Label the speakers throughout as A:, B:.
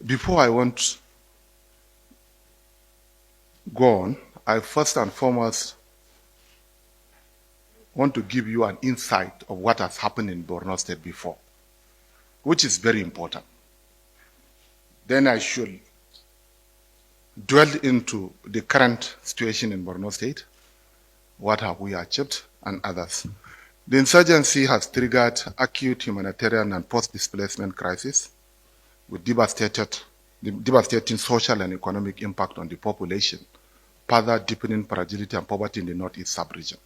A: Before I go on, I first and foremost want to give you an insight of what has happened in Borno State before, which is very important. Then I should dwell into the current situation in Borno State, what have we achieved, and others. The insurgency has triggered acute humanitarian and post-displacement crisis with devastating social and economic impact on the population, further deepening fragility and poverty in the Northeast sub-region.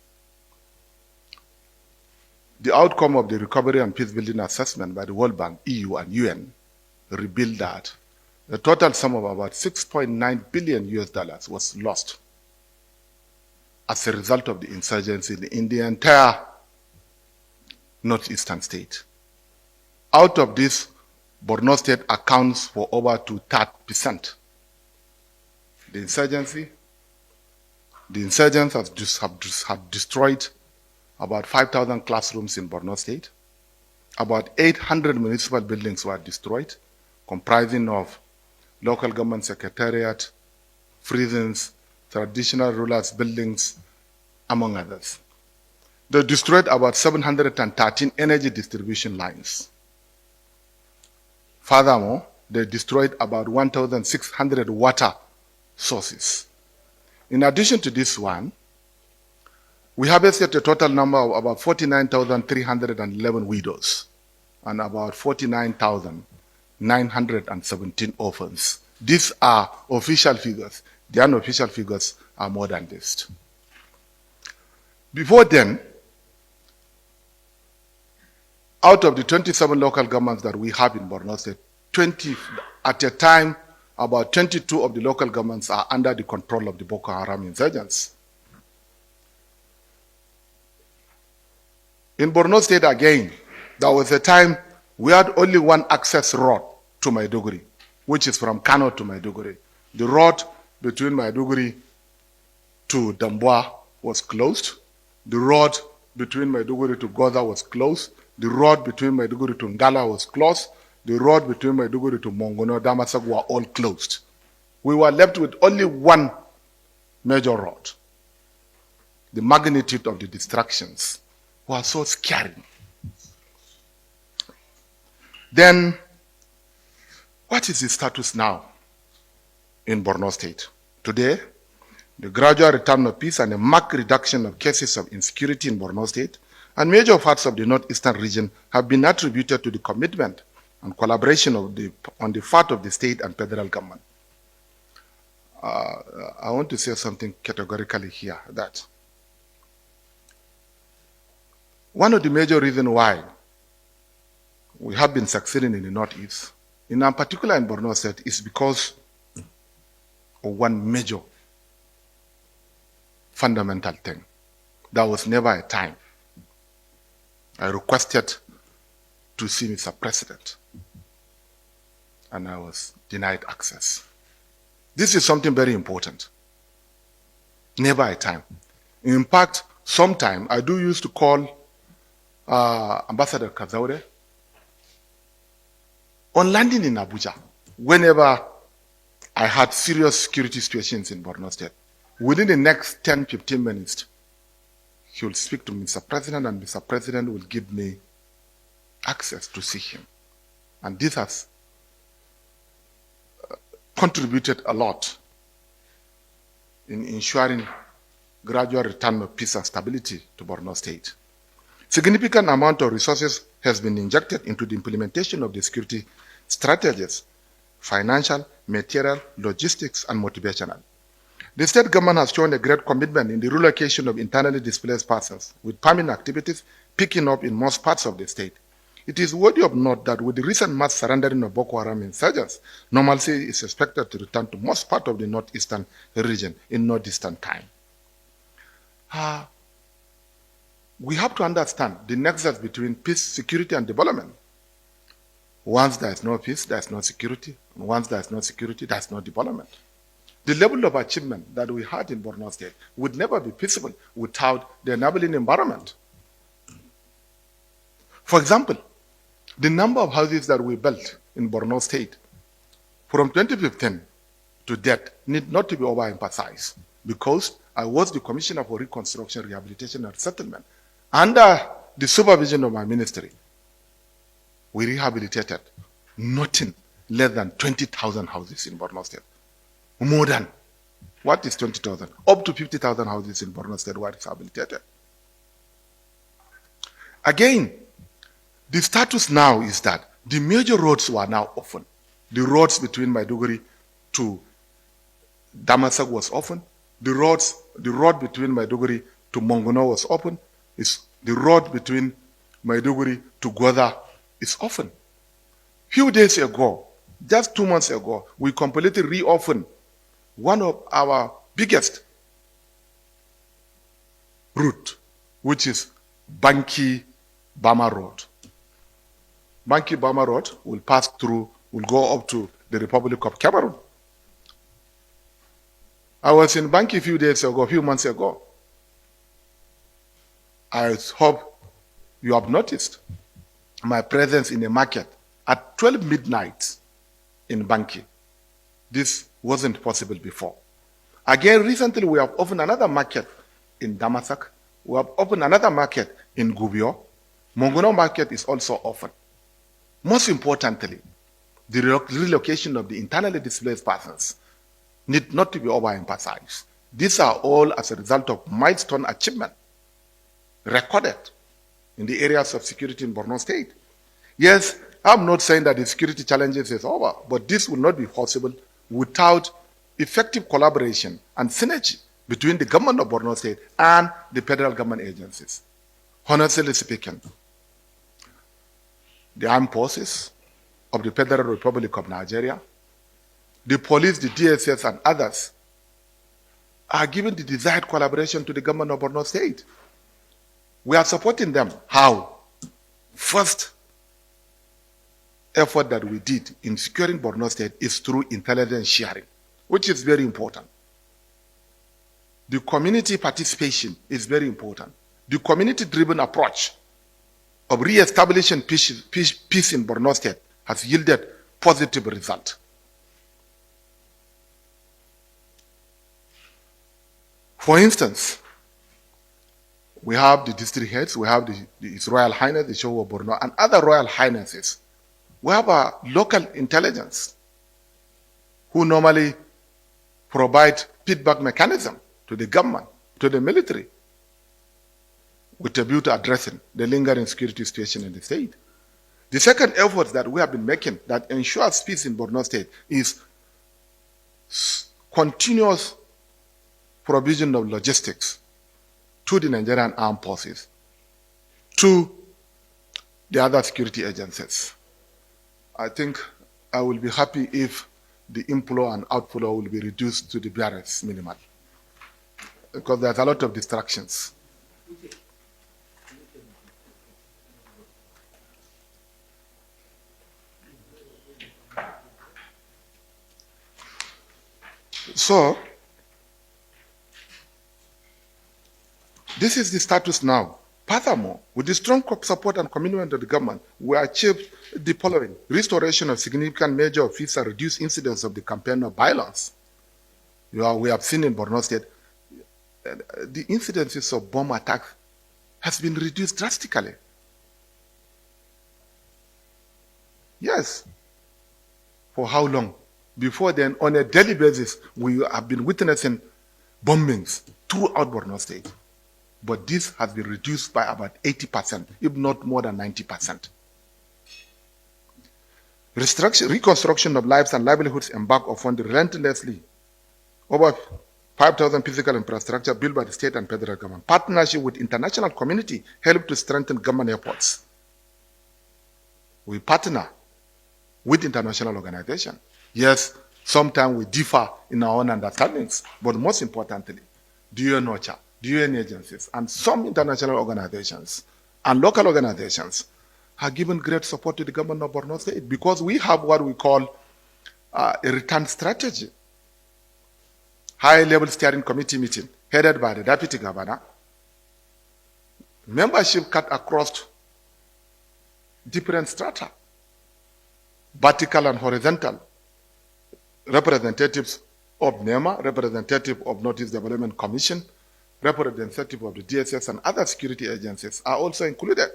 A: The outcome of the Recovery and Peace-Building Assessment by the World Bank, EU, and UN revealed that the total sum of about $6.9 billion was lost as a result of the insurgency in the entire northeastern state. Out of this, Borno State accounts for over 2/3%. The insurgents have destroyed about 5,000 classrooms in Borno State. About 800 municipal buildings were destroyed, comprising of local government secretariat, prisons, traditional rulers' buildings, among others. They destroyed about 713 energy distribution lines. Furthermore, they destroyed about 1,600 water sources. In addition to this one, we harvested a total number of about 49,311 widows and about 49,917 orphans. These are official figures. The unofficial figures are more than this. Before then, out of the 27 local governments that we have in Borno State, at a time, about 22 of the local governments are under the control of the Boko Haram insurgents. In Borno State again, there was a time we had only one access road to Maiduguri, which is from Kano to Maiduguri. The road between Maiduguri to Damboa was closed. The road between Maiduguri to Goza was closed. The road between Maiduguri to Ngala was closed. The road between Maiduguri to Mongono, Damasak were all closed. We were left with only one major road. The magnitude of the destructions was so scary. Then, what is the status now in Borno State? Today, the gradual return of peace and a marked reduction of cases of insecurity in Borno State and major parts of the northeastern region have been attributed to the commitment and collaboration on the part of the state and federal government. I want to say something categorically here, that one of the major reasons why we have been succeeding in the Northeast, in particular in Borno State, is because of one major fundamental thing. There was never a time I requested to see Mr. President, and I was denied access. This is something very important. Never a time. In fact, sometime I do used to call Ambassador Kazaure on landing in Abuja whenever I had serious security situations in Borno State. Within the next 10-15 minutes, he will speak to Mr. President, and Mr. President will give me access to see him. And this has contributed a lot in ensuring gradual return of peace and stability to Borno State. Significant amount of resources has been injected into the implementation of the security strategies, financial, material, logistics, and motivational. The state government has shown a great commitment in the relocation of internally displaced persons, with farming activities picking up in most parts of the state. It is worthy of note that with the recent mass surrendering of Boko Haram insurgents, normalcy is expected to return to most part of the northeastern region in no distant time. We have to understand the nexus between peace, security, and development. Once there is no peace, there is no security. Once there is no security, there is no development. The level of achievement that we had in Borno State would never be feasible without the enabling environment. For example, The number of houses that we built in Borno State from 2015 to date need not to be overemphasized, because I was the Commissioner for Reconstruction, Rehabilitation and Settlement. Under the supervision of my ministry, we rehabilitated nothing less than 20,000 houses in Borno State. More than, what is 20,000? Up to 50,000 houses in Borno State were rehabilitated. Again, the status now is that the major roads were now open. The roads between Maiduguri to Damasak was open. The road between Maiduguri to Mongono was open. The road between Maiduguri to Goda is open. Few days ago, just 2 months ago, we completely reopened one of our biggest route, which is Banki-Bama Road. Banki-Bama Road will pass through, will go up to the Republic of Cameroon. I was in Banki a few months ago. I hope you have noticed my presence in a market at 12 midnight in Banki. This wasn't possible before. Again, recently we have opened another market in Damasak. We have opened another market in Gubio. Mongono market is also open. Most importantly, the relocation of the internally displaced persons need not to be overemphasized. These are all as a result of milestone achievement recorded in the areas of security in Borno State. Yes, I'm not saying that the security challenges is over, but this will not be possible without effective collaboration and synergy between the government of Borno State and the federal government agencies. Honestly speaking, the armed forces of the Federal Republic of Nigeria, the police, the DSS, and others are giving the desired collaboration to the government of Borno State. We are supporting them. How? First effort that we did in securing Borno State is through intelligence sharing, which is very important. The community participation is very important. The community-driven approach of re-establishing peace in Borno State has yielded positive results. For instance, we have the district heads, we have His Royal Highness, the Show of Borno, and other Royal Highnesses. We have a local intelligence who normally provide feedback mechanism to the government, to the military, with a view to addressing the lingering security situation in the state. The second effort that we have been making that ensures peace in Borno State is continuous provision of logistics to the Nigerian armed forces, to the other security agencies. I think I will be happy if the inflow and outflow will be reduced to the barest minimal, because there's a lot of distractions. So, this is the status now. Furthermore, with the strong support and commitment of the government, we achieved the following: restoration of significant measure of peace and reduced incidents of the campaign of violence. We have seen in Borno State, the incidences of bomb attacks has been reduced drastically. Yes. For how long? Before then, on a daily basis, we have been witnessing bombings throughout Borno State. But this has been reduced by about 80%, if not more than 90%. Reconstruction of lives and livelihoods embarked upon relentlessly. Over 5,000 physical infrastructure built by the state and federal government. Partnership with international community helped to strengthen government efforts. We partner with international organizations. Yes, sometimes we differ in our own understandings, but most importantly, the UN-OCHA, the UN agencies, and some international organizations and local organizations have given great support to the government of Borno State, because we have what we call a return strategy. High-level steering committee meeting headed by the deputy governor. Membership cut across different strata, vertical and horizontal, representatives of NEMA, representative of Northeast Development Commission, representative of the DSS and other security agencies are also included.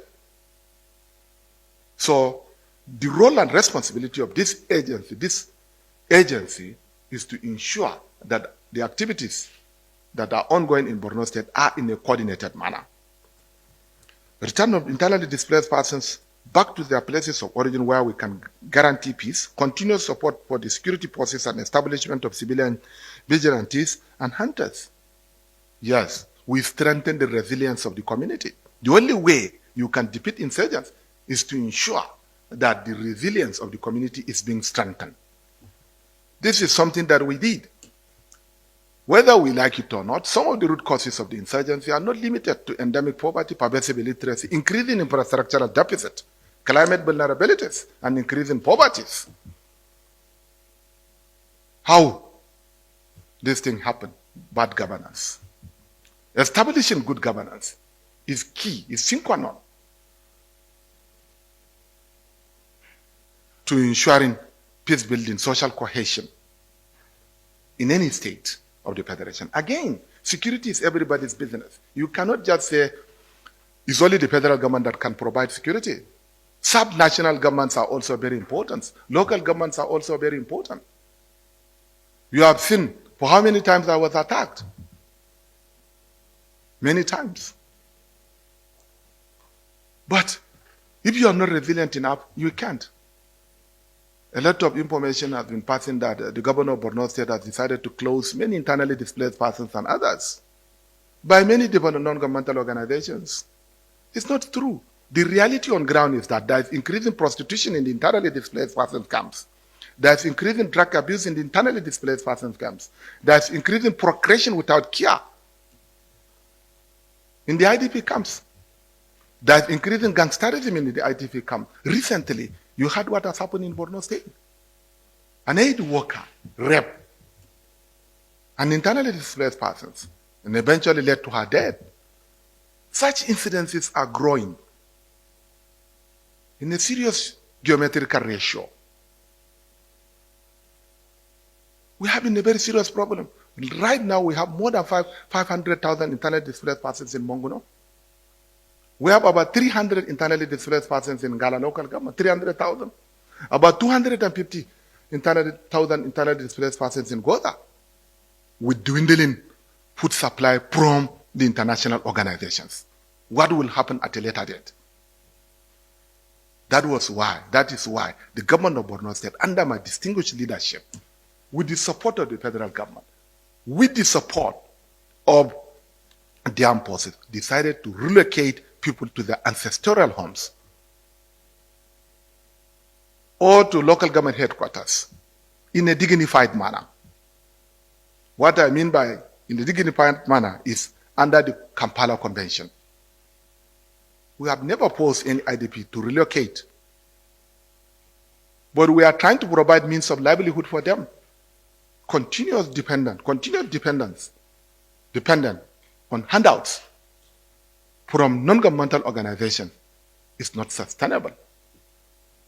A: So the role and responsibility of this agency is to ensure that the activities that are ongoing in Borno State are in a coordinated manner. Return of internally displaced persons back to their places of origin where we can guarantee peace, continuous support for the security forces and establishment of civilian vigilantes and hunters. Yes, we strengthen the resilience of the community. The only way you can defeat insurgents is to ensure that the resilience of the community is being strengthened. This is something that we did. Whether we like it or not, some of the root causes of the insurgency are not limited to endemic poverty, pervasive illiteracy, increasing infrastructural deficit, climate vulnerabilities, and increasing poverties. How this thing happened? Bad governance. Establishing good governance is key, is sine qua non to ensuring peace building, social cohesion in any state of the federation. Again, security is everybody's business. You cannot just say it's only the federal government that can provide security. Sub-national governments are also very important. Local governments are also very important. You have seen for how many times I was attacked. Many times. But if you are not resilient enough, you can't. A lot of information has been passing that the governor of Borno State has decided to close many internally displaced persons and others by many different non-governmental organizations. It's not true. The reality on ground is that there is increasing prostitution in the internally displaced persons camps. There is increasing drug abuse in the internally displaced persons camps. There is increasing procreation without care in the IDP camps. There is increasing gangsterism in the IDP camp. Recently, you heard what has happened in Borno State. An aid worker raped an internally displaced person and eventually led to her death. Such incidences are growing in a serious geometrical ratio. We have a very serious problem. Right now, we have more than 500,000 internally displaced persons in Monguno. We have about 300 internally displaced persons in Gala local government, 300,000. About 250,000 internally displaced persons in Goza, with dwindling food supply from the international organizations. What will happen at a later date? That is why the government of Borno State, under my distinguished leadership, with the support of the federal government, with the support of the armed forces, decided to relocate people to their ancestral homes or to local government headquarters in a dignified manner. What I mean by in a dignified manner is under the Kampala Convention. We have never forced any IDP to relocate, but we are trying to provide means of livelihood for them. Continuous dependence dependent on handouts from non-governmental organizations is not sustainable.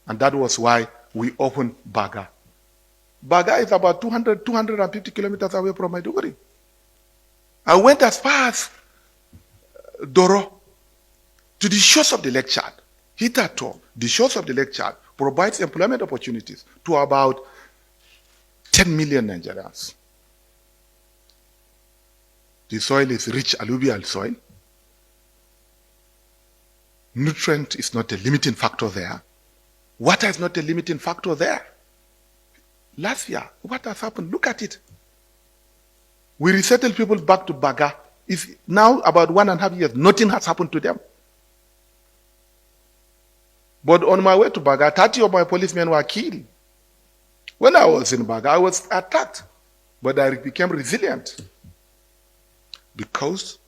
A: And that was why we opened Baga. Baga is about 250 kilometers away from Maiduguri. I went as far as Doro to the shores of the Lake Chad. Hitherto, the shores of the Lake Chad provides employment opportunities to about 10 million Nigerians. The soil is rich alluvial soil. Nutrient is not a limiting factor there. Water is not a limiting factor there. Last year, what has happened? Look at it. We resettled people back to Baga. It's now about 1.5 years. Nothing has happened to them. But on my way to Baga, 30 of my policemen were killed. When I was in Baga, I was attacked. But I became resilient. Because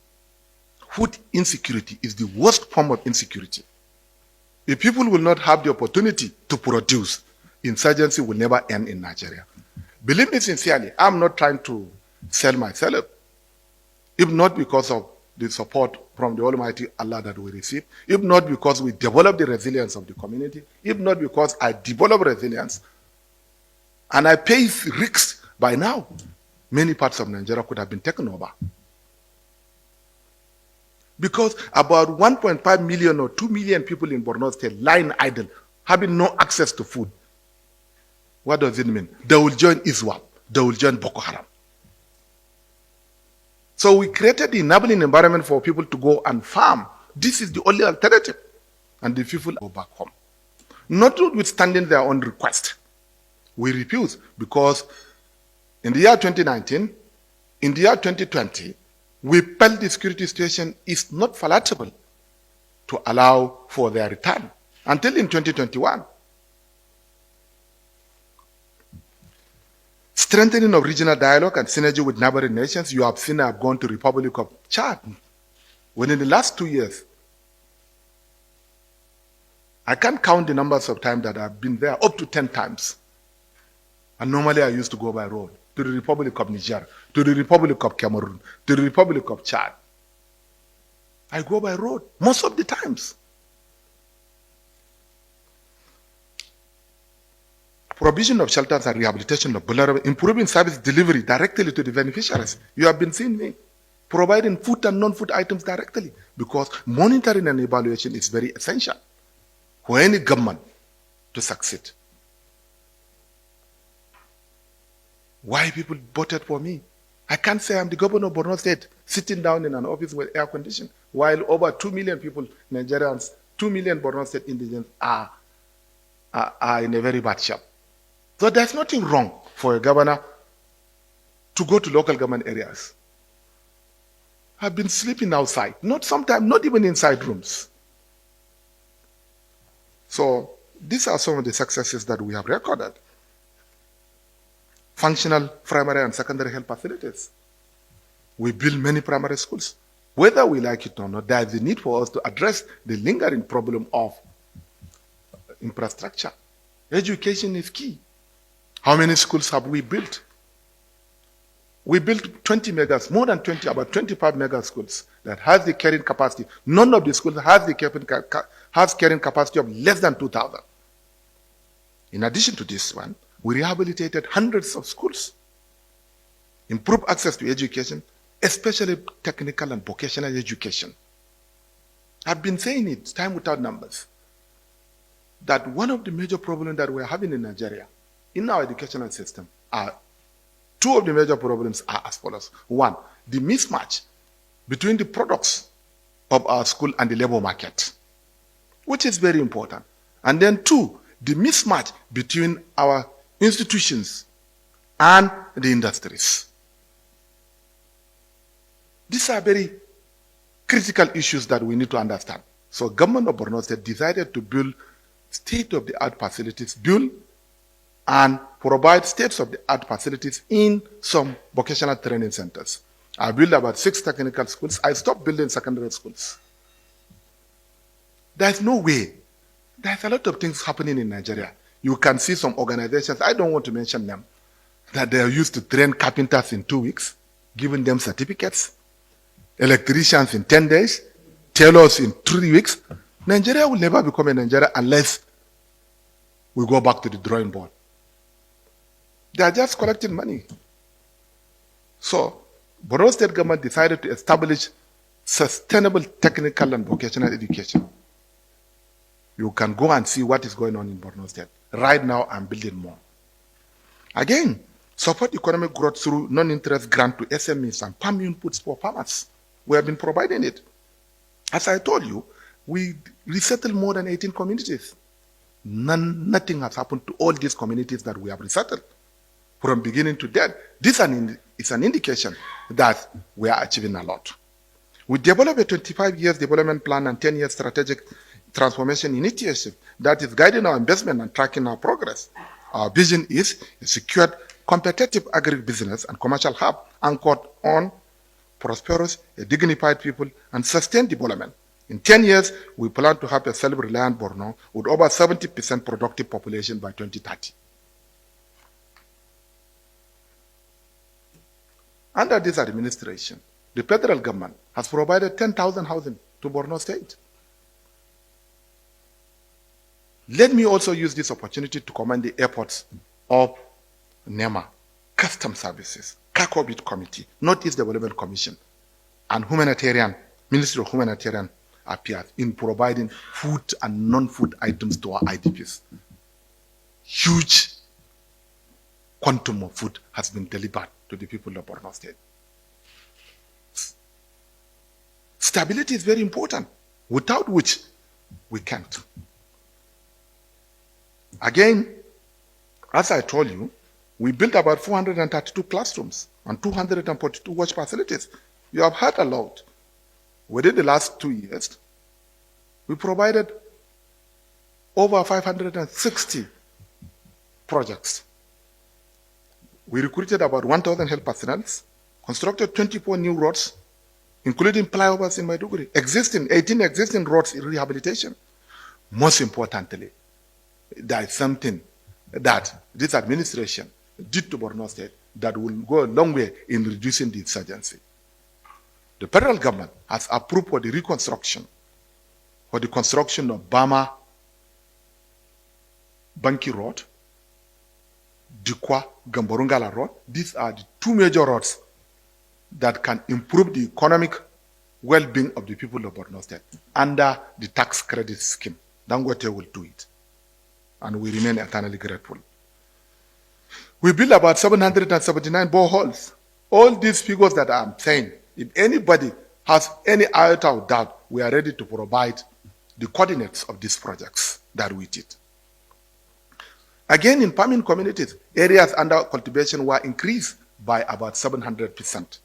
A: food insecurity is the worst form of insecurity. If people will not have the opportunity to produce, insurgency will never end in Nigeria. Believe me sincerely, I'm not trying to sell myself. If not because of the support from the Almighty Allah that we receive, if not because we develop the resilience of the community, if not because I develop resilience and I face risks, by now, many parts of Nigeria could have been taken over. Because about 1.5 million or 2 million people in Borno State lying idle, having no access to food. What does it mean? They will join ISWAP. They will join Boko Haram. So we created the enabling environment for people to go and farm. This is the only alternative. And the people go back home. Notwithstanding their own request. We refuse because in the year 2019, in the year 2020, we felt the security situation is not palatable to allow for their return until in 2021. Strengthening of regional dialogue and synergy with neighboring nations, you have seen I have gone to Republic of Chad. Within the last 2 years, I can't count the numbers of times that I've been there, up to 10 times. And normally I used to go by road to the Republic of Niger, to the Republic of Cameroon, to the Republic of Chad. I go by road most of the times. Provision of shelters and rehabilitation of vulnerable, improving service delivery directly to the beneficiaries. You have been seeing me providing food and non-food items directly because monitoring and evaluation is very essential for any government to succeed. Why people voted for me? I can't say I'm the governor of Borno State sitting down in an office with air conditioning while over 2 million people, Nigerians, 2 million Borno State indigents are in a very bad shape. So there's nothing wrong for a governor to go to local government areas. I've been sleeping outside, not even inside rooms. So these are some of the successes that we have recorded. Functional primary and secondary health facilities. We build many primary schools. Whether we like it or not, there is a need for us to address the lingering problem of infrastructure. Education is key. How many schools have we built? We built 20 megas, more than 20, about 25 mega schools that has the carrying capacity. None of the schools has carrying capacity of less than 2,000. In addition to this one, we rehabilitated hundreds of schools, improved access to education, especially technical and vocational education. I've been saying it time without numbers, that one of the major problems that we're having in Nigeria, in our educational system, are two of the major problems are as follows. One, the mismatch between the products of our school and the labor market, which is very important. And then two, the mismatch between our institutions and the industries. These are very critical issues that we need to understand. So government of Borno State decided to build state-of-the-art facilities, build and provide state-of-the-art facilities in some vocational training centers. I built about 6 technical schools. I stopped building secondary schools. There's no way. There's a lot of things happening in Nigeria. You can see some organizations, I don't want to mention them, that they are used to train carpenters in 2 weeks, giving them certificates, electricians in 10 days, tailors in 3 weeks. Nigeria will never become a Nigeria unless we go back to the drawing board. They are just collecting money. So, Borno State government decided to establish sustainable technical and vocational education. You can go and see what is going on in Borno State. Right now, I'm building more. Again, support economic growth through non-interest grant to SMEs and farm inputs for farmers. We have been providing it. As I told you, we resettled more than 18 communities. Nothing has happened to all these communities that we have resettled. From beginning to end, this is an indication that we are achieving a lot. We developed a 25 years development plan and 10 years strategic transformation initiative that is guiding our investment and tracking our progress. Our vision is a secured, competitive agribusiness and commercial hub anchored on prosperous, dignified people and sustained development. In 10 years, we plan to have a self-reliant Borno with over 70% productive population by 2030. Under this administration, the federal government has provided 10,000 housing to Borno State. Let me also use this opportunity to commend the efforts of NEMA, Custom Services, Kakobit Committee, Northeast Development Commission, and Ministry of Humanitarian Affairs in providing food and non-food items to our IDPs. Huge quantum of food has been delivered to the people of Borno State. Stability is very important, without which we can't. Again, as I told you, we built about 432 classrooms and 242 watch facilities. You have heard a lot. Within the last 2 years, we provided over 560 projects. We recruited about 1,000 health personnel, constructed 24 new roads, including flyovers in Maiduguri, 18 existing roads in rehabilitation. Most importantly, there is something that this administration did to Borno State that will go a long way in reducing the insurgency. The federal government has approved for the reconstruction, for the construction of Bama Banki Road, Dikwa Gamborungala Road. These are the two major roads that can improve the economic well-being of the people of Borno State under the tax credit scheme. Dangote will do it, and we remain eternally grateful. We built about 779 boreholes. All these figures that I'm saying, if anybody has any iota of doubt, we are ready to provide the coordinates of these projects that we did. Again, in farming communities, areas under cultivation were increased by about 700%.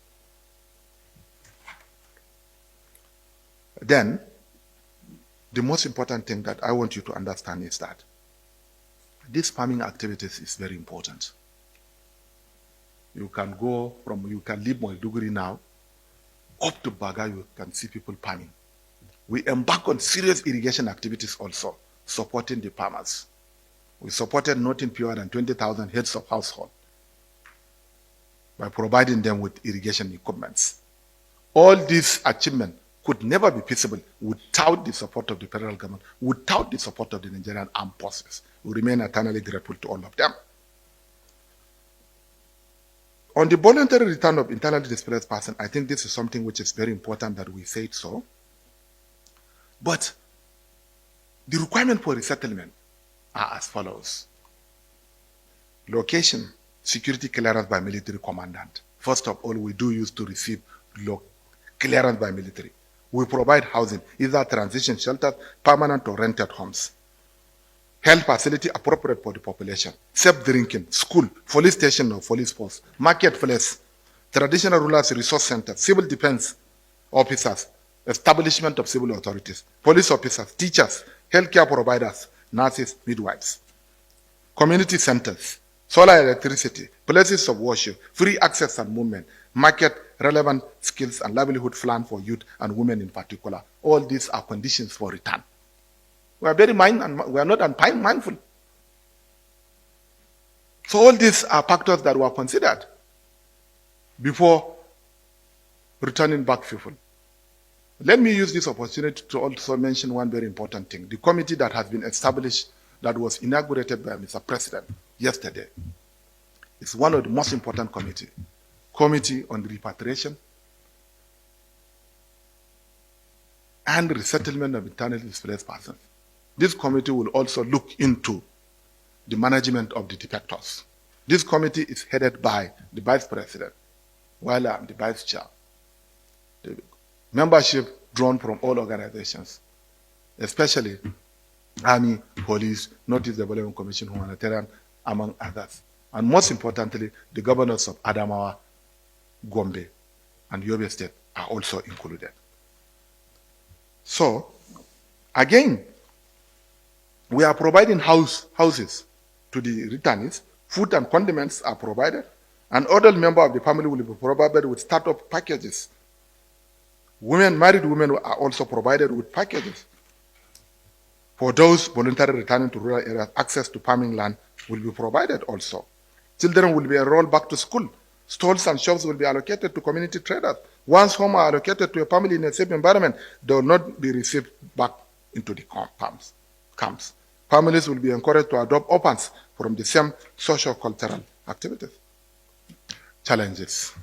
A: Then, the most important thing that I want you to understand is that these farming activities is very important. You can leave Maiduguri now, up to Baga, you can see people farming. We embark on serious irrigation activities also, supporting the farmers. We supported nothing fewer than 20,000 heads of household by providing them with irrigation equipments. All these achievements could never be feasible without the support of the federal government, without the support of the Nigerian armed forces. We remain eternally grateful to all of them. On the voluntary return of internally displaced persons, I think this is something which is very important that we say it so. But the requirement for resettlement are as follows. Location, security clearance by military commandant. First of all, we do use to receive clearance by military. We provide housing, either transition shelters, permanent or rented homes. Health facility appropriate for the population. Safe drinking, school, police station or police post, marketplace, traditional rulers resource center, civil defense officers, establishment of civil authorities, police officers, teachers, healthcare providers, nurses, midwives. Community centers, solar electricity, places of worship, free access and movement, market relevant skills and livelihood plan for youth and women in particular. All these are conditions for return. We are very we are not mindful. So all these are factors that were considered before returning back people. Let me use this opportunity to also mention one very important thing. The committee that has been established, that was inaugurated by Mr. President yesterday, is one of the most important committees. Committee on Repatriation and Resettlement of Internally Displaced Persons. This committee will also look into the management of the defectors. This committee is headed by the Vice President, while I'm the Vice Chair. The membership drawn from all organizations, especially Army, Police, Northeast Development Commission, Humanitarian, among others. And most importantly, the governors of Adamawa, Gombe, and Yobe State are also included. So, again, we are providing houses to the returnees. Food and condiments are provided. An adult member of the family will be provided with startup packages. Married women are also provided with packages. For those voluntarily returning to rural areas, access to farming land will be provided also. Children will be enrolled back to school. Stalls and shops will be allocated to community traders. Once homes are allocated to a family in a safe environment, they will not be received back into the camps. Families will be encouraged to adopt orphans from the same socio-cultural activities. Challenges.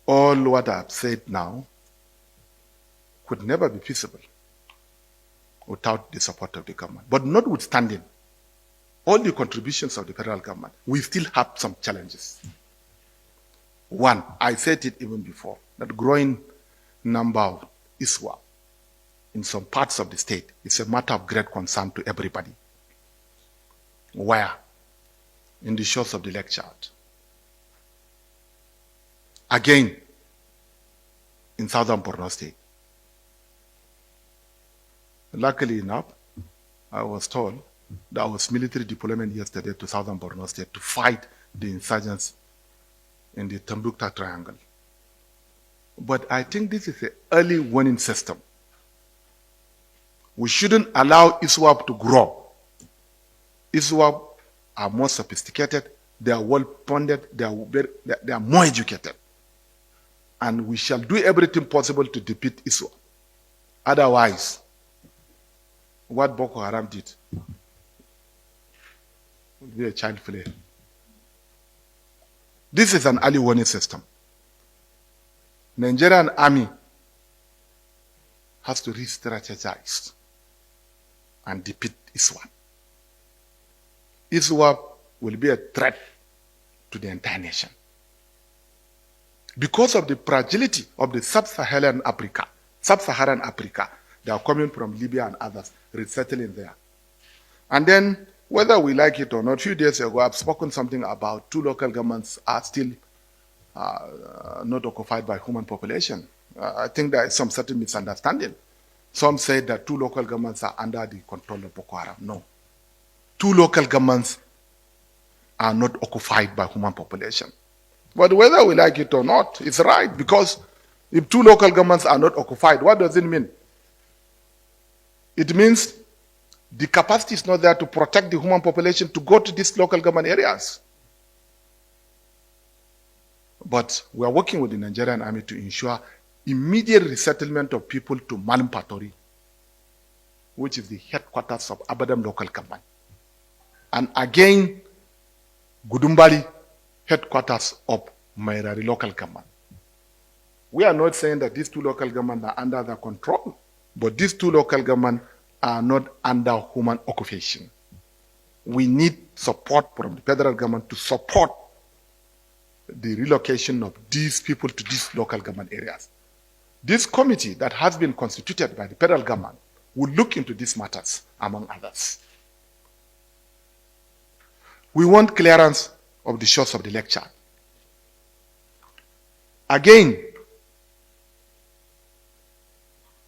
A: All what I have said now could never be feasible without the support of the government. But notwithstanding all the contributions of the federal government, we still have some challenges. One, I said it even before, that growing number of ISWAP in some parts of the state is a matter of great concern to everybody. Where? In the shores of the Lake Chad. Again, in southern Borno State. Luckily enough, I was told there was military deployment yesterday to southern Borno State to fight the insurgents in the Tambukta Triangle. But I think this is an early warning system. We shouldn't allow ISWAP to grow. ISWAP are more sophisticated, they are well funded, they are more educated. And we shall do everything possible to defeat ISWAP. Otherwise, what Boko Haram did will be a child play. This is an early warning system. Nigerian army has to re-strategize and defeat ISWAP. ISWAP will be a threat to the entire nation. Because of the fragility of the sub-Saharan Africa, they are coming from Libya and others, resettling there. And then, whether we like it or not, a few days ago, I've spoken something about 2 local governments are still not occupied by human population. I think there is some certain misunderstanding. Some say that 2 local governments are under the control of Boko Haram. No. 2 local governments are not occupied by human population. But whether we like it or not, it's right, because if 2 local governments are not occupied, what does it mean? It means the capacity is not there to protect the human population to go to these local government areas. But we are working with the Nigerian army to ensure immediate resettlement of people to Malampatori, which is the headquarters of Abadam local government. And again, Gudumbali, headquarters of Mairari local government. We are not saying that these 2 local governments are under their control, but these 2 local governments are not under human occupation. We need support from the federal government to support the relocation of these people to these local government areas. This committee that has been constituted by the federal government will look into these matters, among others. We want clearance of the shores of the Lake Chad. Again,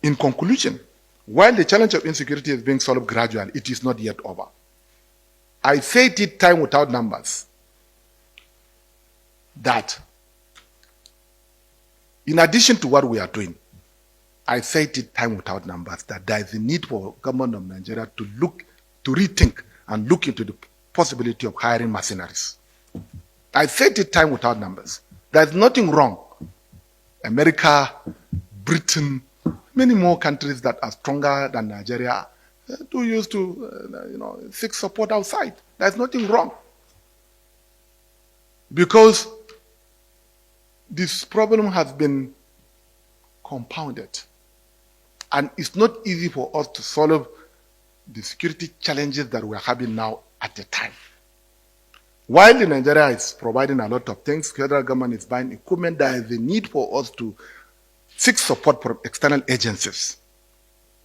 A: in conclusion, while the challenge of insecurity is being solved gradually, it is not yet over. I said it time without numbers that in addition to what we are doing, I said it time without numbers that there is a need for government of Nigeria to rethink and look into the possibility of hiring mercenaries. I said it time without numbers. There is nothing wrong. America, Britain, many more countries that are stronger than Nigeria do use to seek support outside. There's nothing wrong. Because this problem has been compounded. And it's not easy for us to solve the security challenges that we're having now at the time. While Nigeria is providing a lot of things, federal government is buying equipment, there is a need for us to seek support from external agencies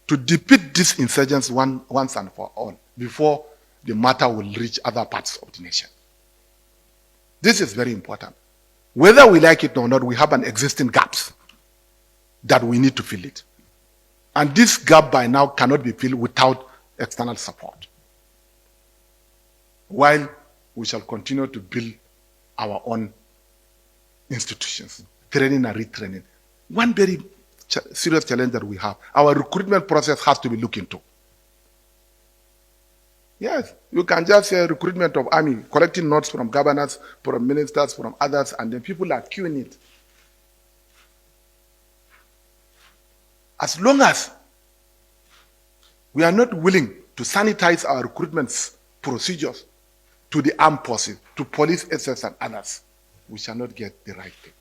A: to defeat these insurgents once and for all before the matter will reach other parts of the nation. This is very important. Whether we like it or not, we have an existing gaps that we need to fill it. And this gap by now cannot be filled without external support. While we shall continue to build our own institutions, training and retraining. One very serious challenge that we have, our recruitment process has to be looked into. Yes, you can just say recruitment of army, collecting notes from governors, from ministers, from others, and then people are queuing it. As long as we are not willing to sanitize our recruitment procedures to the armed forces, to police, SS, and others, we shall not get the right thing.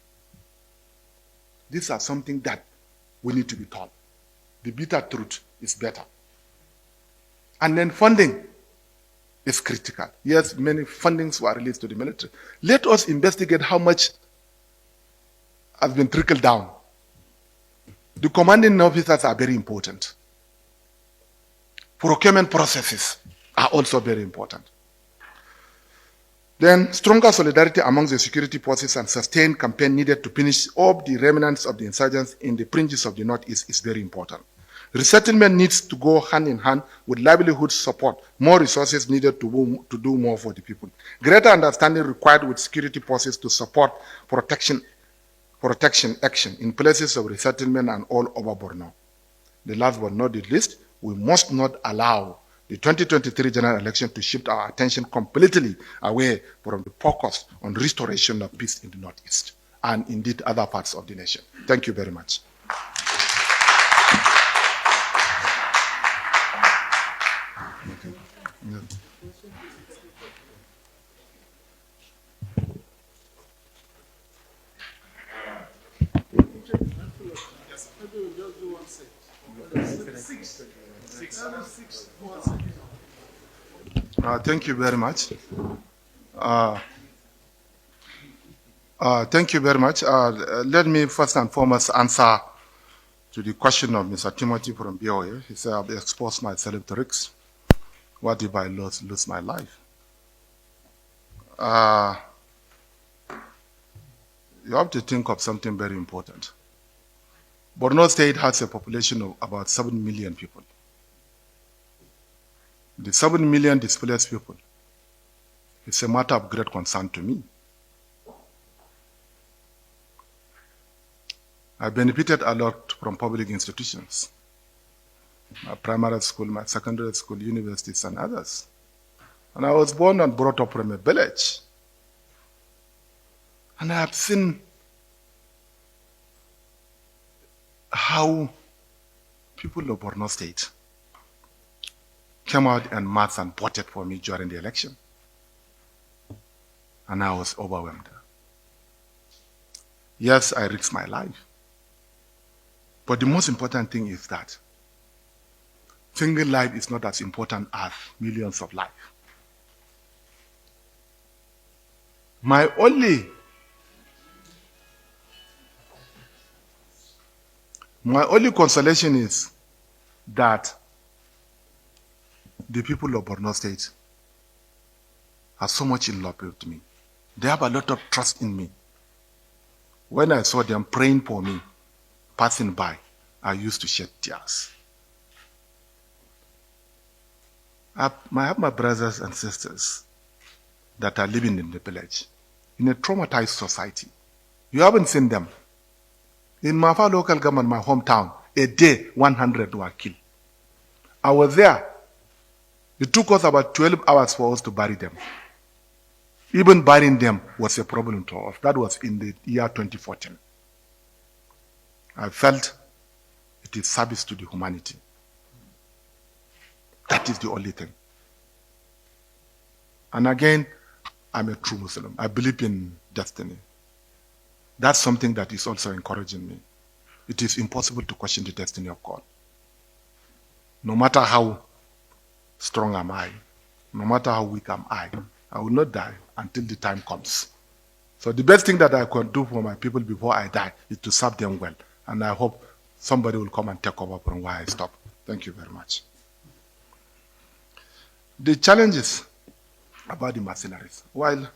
A: These are something that we need to be taught. The bitter truth is better. And then funding is critical. Yes, many fundings were released to the military. Let us investigate how much has been trickled down. The commanding officers are very important. Procurement processes are also very important. Then, stronger solidarity among the security forces and sustained campaign needed to finish off the remnants of the insurgents in the fringes of the Northeast is very important. Resettlement needs to go hand in hand with livelihood support. More resources needed to do more for the people. Greater understanding required with security forces to support protection action in places of resettlement and all over Borno. The last but not the least, we must not allow the 2023 general election to shift our attention completely away from the focus on restoration of peace in the Northeast and indeed other parts of the nation. Thank you very much. Thank you very much. Thank you very much. Let me first and foremost answer to the question of Mr. Timothy from BOA. He said, I've exposed myself to risks. What if I lose my life? You have to think of something very important. Borno State has a population of about 7 million people. The 7 million displaced people is a matter of great concern to me. I benefited a lot from public institutions, my primary school, my secondary school, universities, and others. And I was born and brought up from a village. And I have seen how people of Borno State came out and marched and voted for me during the election. And I was overwhelmed. Yes, I risked my life. But the most important thing is that single life is not as important as millions of lives. My only consolation is that the people of Borno State are so much in love with me. They have a lot of trust in me. When I saw them praying for me, passing by, I used to shed tears. I have my brothers and sisters that are living in the village, in a traumatized society. You haven't seen them. In Mafa local government, my hometown, a day, 100 were killed. I was there. It took us about 12 hours for us to bury them. Even burying them was a problem to us. That was in the year 2014. I felt it is service to the humanity. That is the only thing. And again, I'm a true Muslim. I believe in destiny. That's something that is also encouraging me. It is impossible to question the destiny of God. No matter how strong am I, no matter how weak am I will not die until the time comes. So the best thing that I can do for my people before I die is to serve them well. And I hope somebody will come and take over from where I stop. Thank you very much. The challenges about the mercenaries. While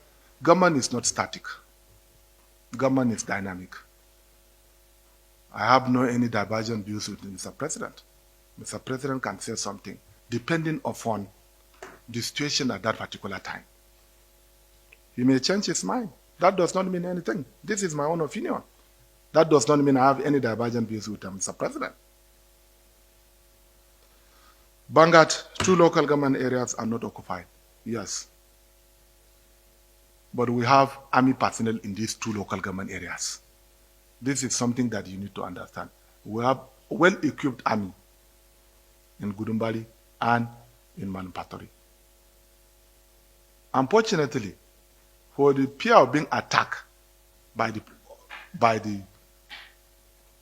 A: government is not static, government is dynamic. I have no any divergent views with Mr. President. Mr. President can say something depending upon the situation at that particular time. He may change his mind. That does not mean anything. This is my own opinion. That does not mean I have any divergent views with Mr. President. Bangat, 2 local government areas are not occupied. Yes. But we have army personnel in these 2 local government areas. This is something that you need to understand. We have well-equipped army in Gudumbali and in Manupaturi. Unfortunately, for the fear of being attacked by the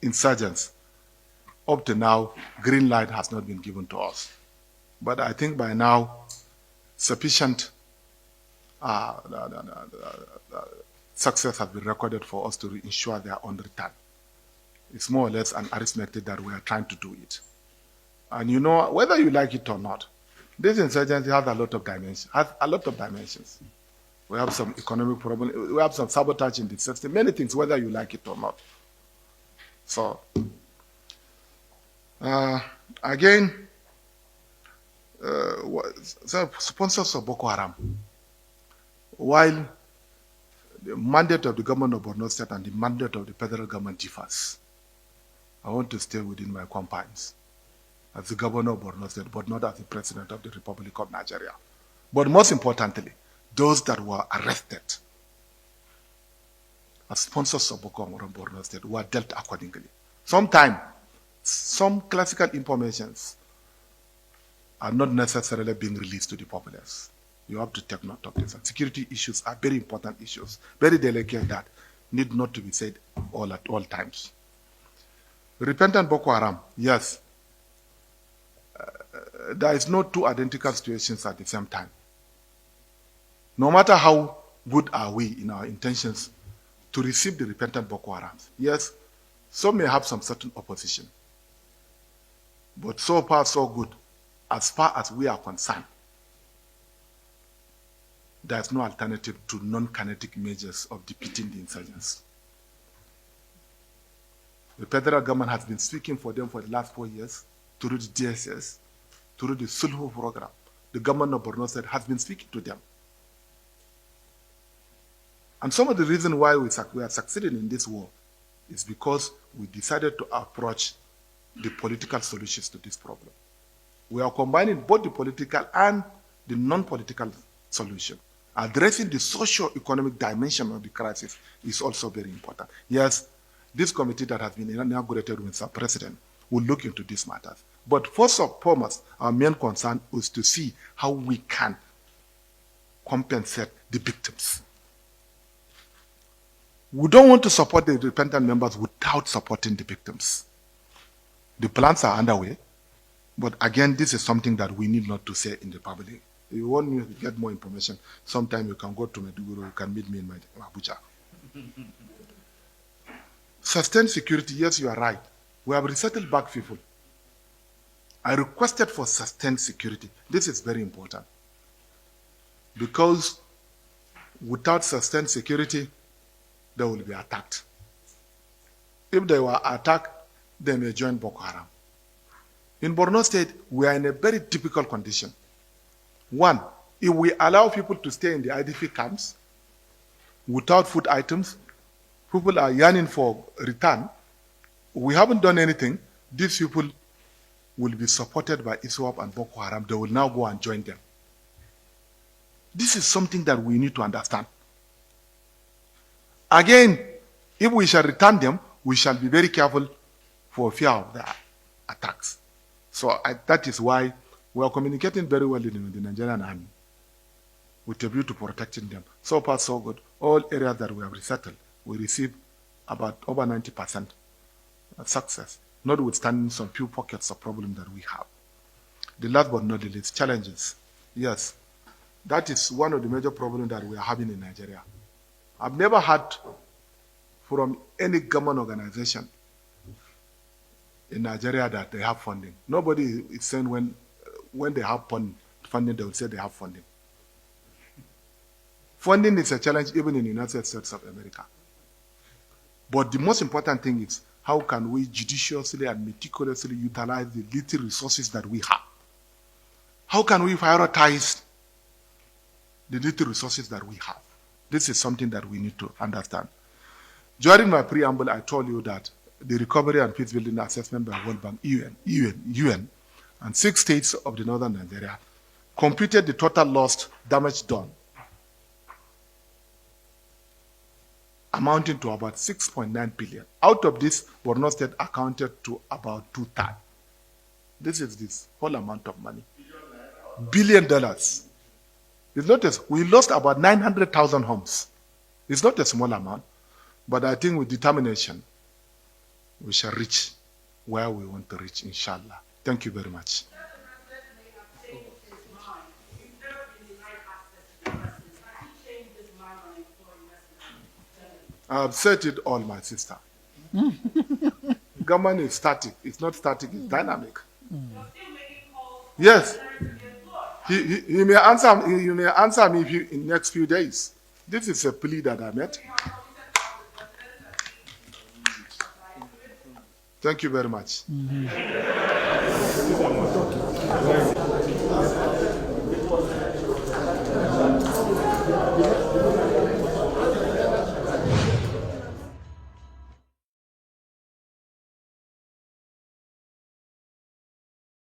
A: insurgents, up to now, green light has not been given to us. But I think by now, sufficient success has been recorded for us to ensure their own return. It's more or less an arithmetic that we are trying to do it. And you know, whether you like it or not, this insurgency has a lot of dimensions. We have some economic problems, we have some sabotage in the system, many things, whether you like it or not. So, again, sponsors of Boko Haram, while the mandate of the government of Borno State and the mandate of the federal government differs, I want to stay within my confines as the governor of Borno State, but not as the president of the Republic of Nigeria. But most importantly, those that were arrested as sponsors of Boko Haram Borno State were dealt accordingly. Sometimes, some classical informations are not necessarily being released to the populace. You have to take note of this. And security issues are very important issues, very delicate that need not to be said at all times. Repentant Boko Haram, yes. There is no 2 identical situations at the same time. No matter how good are we in our intentions to receive the repentant Boko Haram, yes, some may have some certain opposition. But so far, so good. As far as we are concerned, there is no alternative to non-kinetic measures of defeating the insurgents. The federal government has been speaking for them for the last 4 years through the DSS, through the Sulhu program. The government of Borno State has been speaking to them. And some of the reasons why we are succeeding in this war is because we decided to approach the political solutions to this problem. We are combining both the political and the non-political solution. Addressing the socio-economic dimension of the crisis is also very important. Yes, this committee that has been inaugurated with our president will look into these matters. But first and foremost, our main concern is to see how we can compensate the victims. We don't want to support the repentant members without supporting the victims. The plans are underway, but again, this is something that we need not to say in the public. If you want me to get more information, sometime you can go to Maiduguri, you can meet me in Abuja. Sustained security, yes, you are right. We have resettled back people. I requested for sustained security. This is very important. Because without sustained security, they will be attacked. If they were attacked, they may join Boko Haram. In Borno State, we are in a very difficult condition. One, if we allow people to stay in the IDP camps without food items, people are yearning for return. We haven't done anything. These people will be supported by ISWAP and Boko Haram. They will now go and join them. This is something that we need to understand. Again, if we shall return them, we shall be very careful for fear of the attacks. So that is why we are communicating very well with the Nigerian army with a view to protecting them. So far, so good. All areas that we have resettled, we receive about over 90% success, notwithstanding some few pockets of problem that we have. The last but not the least, challenges. Yes, that is one of the major problems that we are having in Nigeria. I've never heard from any government organization in Nigeria that they have funding. Nobody is saying when they have funding, they will say they have funding. Funding is a challenge even in the United States of America. But the most important thing is how can we judiciously and meticulously utilize the little resources that we have? How can we prioritize the little resources that we have? This is something that we need to understand. During my preamble, I told you that the Recovery and Peace Building Assessment by World Bank, UN and 6 states of the northern Nigeria computed the total lost damage done, amounting to about 6.9 billion. Out of this, Borno State accounted to about 2/3. This is this whole amount of money. $1 billion. It's not we lost about 900,000 homes. It's not a small amount, but I think with determination, we shall reach where we want to reach, inshallah. Thank you very much. I've said it all, my sister. Government is static. It's not static, it's dynamic. Yes. He may answer me in the next few days. This is a plea that I made. Thank you very much.